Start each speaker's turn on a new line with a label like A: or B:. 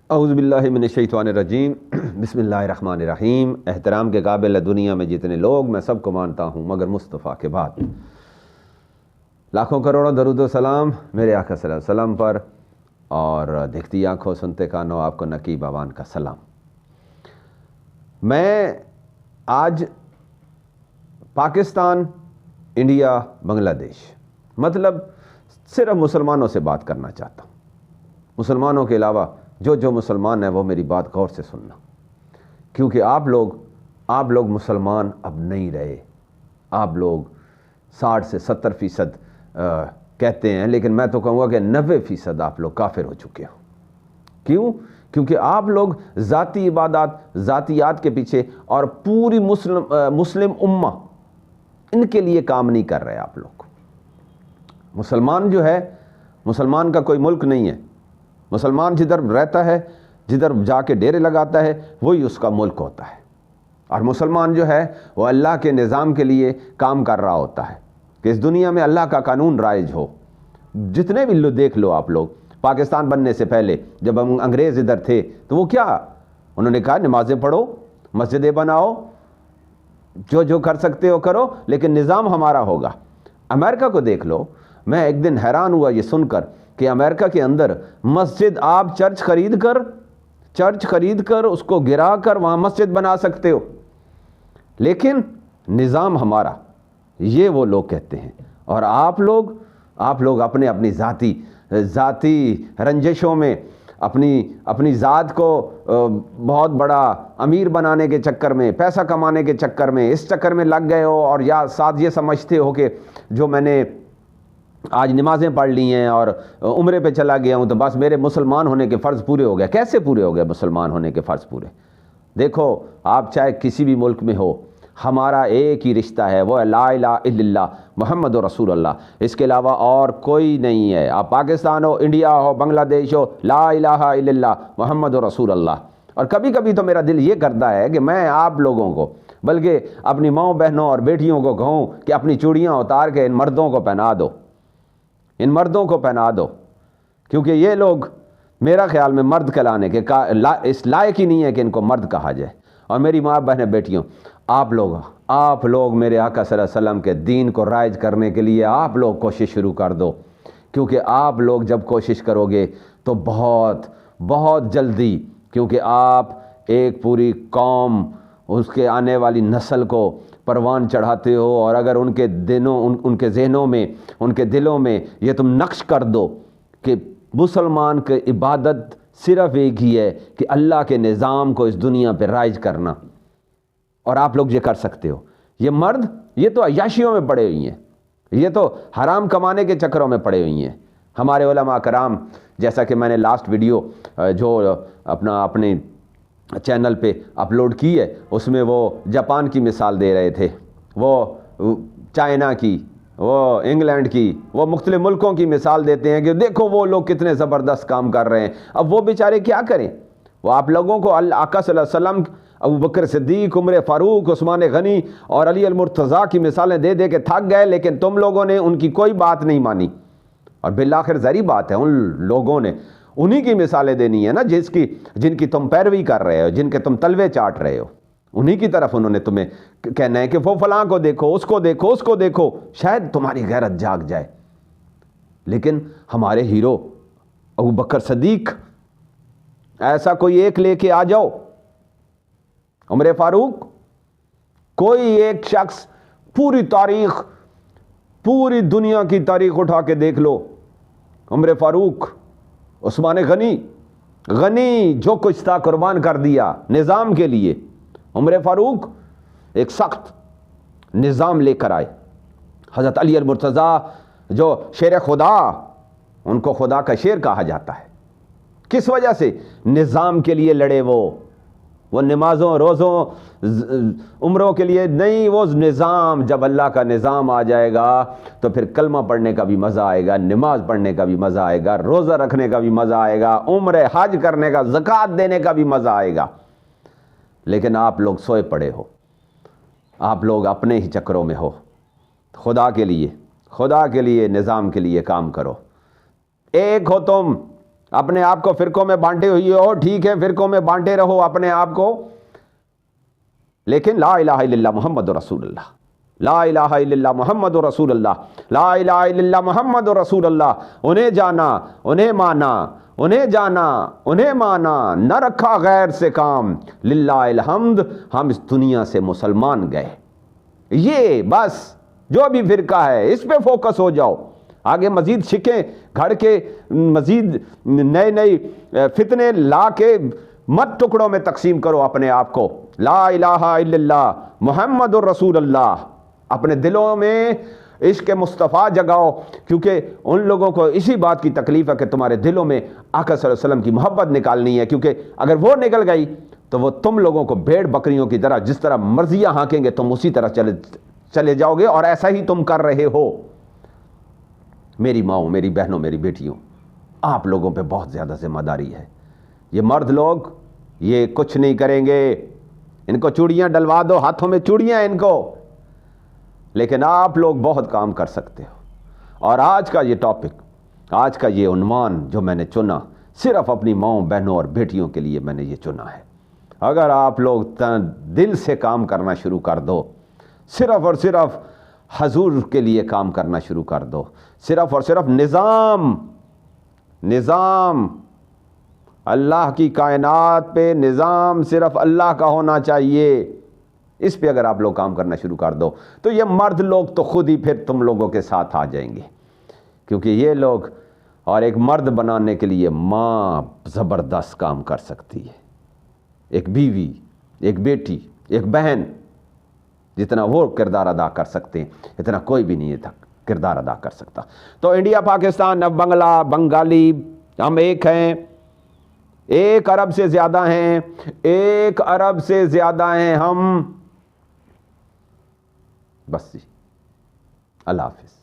A: اعوذ باللہ من الشیطان الرجیم بسم اللہ الرحمن الرحیم۔ احترام کے قابل ہے دنیا میں جتنے لوگ، میں سب کو مانتا ہوں مگر مصطفیٰ کے بعد۔ لاکھوں کروڑوں درود و سلام میرے آقا صلی اللہ علیہ وسلم پر، اور دیکھتی آنکھوں سنتے کانوں آپ کو نقیب آوان کا سلام۔ میں آج پاکستان، انڈیا، بنگلہ دیش، مطلب صرف مسلمانوں سے بات کرنا چاہتا ہوں۔ مسلمانوں کے علاوہ جو مسلمان ہیں وہ میری بات غور سے سننا، کیونکہ آپ لوگ مسلمان اب نہیں رہے۔ آپ لوگ 60 سے 70% کہتے ہیں، لیکن میں تو کہوں گا کہ 90% آپ لوگ کافر ہو چکے ہو۔ کیوں؟ کیونکہ آپ لوگ ذاتی عبادات، ذاتیات کے پیچھے اور پوری مسلم امہ، ان کے لیے کام نہیں کر رہے آپ لوگ۔ مسلمان جو ہے، مسلمان کا کوئی ملک نہیں ہے۔ مسلمان جدھر رہتا ہے، جدھر جا کے ڈیرے لگاتا ہے، وہی اس کا ملک ہوتا ہے۔ اور مسلمان جو ہے وہ اللہ کے نظام کے لیے کام کر رہا ہوتا ہے کہ اس دنیا میں اللہ کا قانون رائج ہو۔ جتنے بھی دیکھ لو آپ لوگ، پاکستان بننے سے پہلے جب ہم انگریز ادھر تھے تو وہ کیا انہوں نے کہا، نمازیں پڑھو، مسجدیں بناؤ، جو کر سکتے ہو کرو، لیکن نظام ہمارا ہوگا۔ امریکہ کو دیکھ لو، میں ایک دن حیران ہوا یہ سن کر کہ امریکہ کے اندر مسجد، آپ چرچ خرید کر اس کو گرا کر وہاں مسجد بنا سکتے ہو، لیکن نظام ہمارا، یہ وہ لوگ کہتے ہیں۔ اور آپ لوگ اپنی ذاتی رنجشوں میں، اپنی ذات کو بہت بڑا امیر بنانے کے چکر میں، پیسہ کمانے کے چکر میں، اس چکر میں لگ گئے ہو، اور یا ساتھ یہ سمجھتے ہو کہ جو میں نے آج نمازیں پڑھ لی ہیں اور عمرے پہ چلا گیا ہوں تو بس میرے مسلمان ہونے کے فرض پورے ہو گئے۔ کیسے پورے ہو گئے مسلمان ہونے کے فرض پورے؟ دیکھو، آپ چاہے کسی بھی ملک میں ہو، ہمارا ایک ہی رشتہ ہے، وہ ہے لا الہ الا اللہ محمد رسول اللہ۔ اس کے علاوہ اور کوئی نہیں ہے۔ آپ پاکستان ہو، انڈیا ہو، بنگلہ دیش ہو، لا الہ الا اللہ محمد رسول اللہ۔ اور کبھی کبھی تو میرا دل یہ کرتا ہے کہ میں آپ لوگوں کو، بلکہ اپنی ماؤں بہنوں اور بیٹیوں کو کہوں کہ اپنی چوڑیاں اتار کے ان مردوں کو پہنا دو، کیونکہ یہ لوگ میرا خیال میں مرد کہلانے کے اس لائق ہی نہیں ہے کہ ان کو مرد کہا جائے۔ اور میری ماں بہنیں بیٹیوں، آپ لوگ میرے آقا صلی اللہ علیہ وسلم کے دین کو رائج کرنے کے لیے آپ لوگ کوشش شروع کر دو، کیونکہ آپ لوگ جب کوشش کرو گے تو بہت جلدی، کیونکہ آپ ایک پوری قوم، اس کے آنے والی نسل کو پروان چڑھاتے ہو، اور اگر ان کے ذہنوں میں، ان کے دلوں میں یہ تم نقش کر دو کہ مسلمان کی عبادت صرف ایک ہی ہے کہ اللہ کے نظام کو اس دنیا پہ رائج کرنا، اور آپ لوگ یہ کر سکتے ہو۔ یہ مرد، یہ تو عیاشیوں میں پڑے ہوئی ہیں، یہ تو حرام کمانے کے چکروں میں پڑے ہوئی ہیں۔ ہمارے علماء کرام، جیسا کہ میں نے لاسٹ ویڈیو جو اپنے چینل پہ اپلوڈ کی ہے، اس میں وہ جاپان کی مثال دے رہے تھے، وہ چائنا کی، وہ انگلینڈ کی، وہ مختلف ملکوں کی مثال دیتے ہیں کہ دیکھو وہ لوگ کتنے زبردست کام کر رہے ہیں۔ اب وہ بیچارے کیا کریں؟ وہ آپ لوگوں کو آقا صلی اللہ علیہ وسلم، ابو بکر صدیق، عمر فاروق، عثمان غنی اور علی المرتضیٰ کی مثالیں دے دے کے تھک گئے، لیکن تم لوگوں نے ان کی کوئی بات نہیں مانی۔ اور بالآخر ظاہری بات ہے، ان لوگوں نے انہی کی مثالیں دینی ہے نا جن کی تم پیروی کر رہے ہو، جن کے تم تلوے چاٹ رہے ہو، انہی کی طرف انہوں نے تمہیں کہنا ہے کہ وہ فلاں کو دیکھو، اس کو دیکھو، شاید تمہاری غیرت جاگ جائے۔ لیکن ہمارے ہیرو ابو بکر صدیق، ایسا کوئی ایک لے کے آ جاؤ، عمر فاروق، کوئی ایک شخص، پوری دنیا کی تاریخ اٹھا کے دیکھ لو، عمر فاروق، عثمان غنی جو کچھ تھا قربان کر دیا نظام کے لیے۔ عمر فاروق ایک سخت نظام لے کر آئے۔ حضرت علی المرتضیٰ جو شیر خدا، ان کو خدا کا شیر کہا جاتا ہے، کس وجہ سے؟ نظام کے لیے لڑے۔ وہ نمازوں، روزوں، عمروں کے لیے نہیں، وہ نظام، جب اللہ کا نظام آ جائے گا تو پھر کلمہ پڑھنے کا بھی مزہ آئے گا، نماز پڑھنے کا بھی مزہ آئے گا، روزہ رکھنے کا بھی مزہ آئے گا، عمرہ حج کرنے کا، زکوٰۃ دینے کا بھی مزہ آئے گا۔ لیکن آپ لوگ سوئے پڑے ہو، آپ لوگ اپنے ہی چکروں میں ہو۔ خدا کے لیے، نظام کے لیے کام کرو۔ ایک ہو تم، اپنے آپ کو فرقوں میں بانٹے ہوئے ہو، ٹھیک ہے، فرقوں میں بانٹے رہو اپنے آپ کو، لیکن لا الہ الا اللہ محمد رسول اللہ، لا الہ الا اللہ محمد رسول اللہ، لا الہ الا اللہ محمد رسول اللہ، انہیں جانا، انہیں مانا، انہیں جانا، انہیں مانا، نہ رکھا غیر سے کام، للہ الحمد ہم اس دنیا سے مسلمان گئے۔ یہ بس جو بھی فرقہ ہے اس پہ فوکس ہو جاؤ، آگے مزید شکیں گھڑ کے، مزید نئے نئے فتنے لا کے مت ٹکڑوں میں تقسیم کرو اپنے آپ کو۔ لا الہ الا اللہ محمد الرسول اللہ، اپنے دلوں میں عشق مصطفیٰ جگاؤ، کیونکہ ان لوگوں کو اسی بات کی تکلیف ہے کہ تمہارے دلوں میں آقا صلی اللہ علیہ وسلم کی محبت نکالنی ہے، کیونکہ اگر وہ نکل گئی تو وہ تم لوگوں کو بھیڑ بکریوں کی طرح جس طرح مرضیاں ہانکیں گے تم اسی طرح چلے جاؤ گے، اور ایسا ہی تم کر رہے ہو۔ میری ماؤں، میری بہنوں، میری بیٹیوں، آپ لوگوں پہ بہت زیادہ ذمہ داری ہے۔ یہ مرد لوگ یہ کچھ نہیں کریں گے، ان کو چوڑیاں ڈلوا دو، ہاتھوں میں چوڑیاں ان کو، لیکن آپ لوگ بہت کام کر سکتے ہو۔ اور آج کا یہ ٹاپک، آج کا یہ عنوان جو میں نے چنا، صرف اپنی ماؤں، بہنوں اور بیٹیوں کے لیے میں نے یہ چنا ہے۔ اگر آپ لوگ دل سے کام کرنا شروع کر دو، صرف اور صرف حضور کے لیے کام کرنا شروع کر دو، صرف اور صرف نظام اللہ کی کائنات پہ نظام صرف اللہ کا ہونا چاہیے، اس پہ اگر آپ لوگ کام کرنا شروع کر دو تو یہ مرد لوگ تو خود ہی پھر تم لوگوں کے ساتھ آ جائیں گے، کیونکہ یہ لوگ، اور ایک مرد بنانے کے لیے ماں زبردست کام کر سکتی ہے، ایک بیوی، ایک بیٹی، ایک بہن، جتنا وہ کردار ادا کر سکتے ہیں اتنا کوئی بھی نہیں تھا کردار ادا کر سکتا۔ تو انڈیا، پاکستان، بنگلہ، بنگالی، ہم ایک ہیں، 1 ارب سے زیادہ ہیں، 1 ارب سے زیادہ ہیں ہم، بس جی، اللہ حافظ۔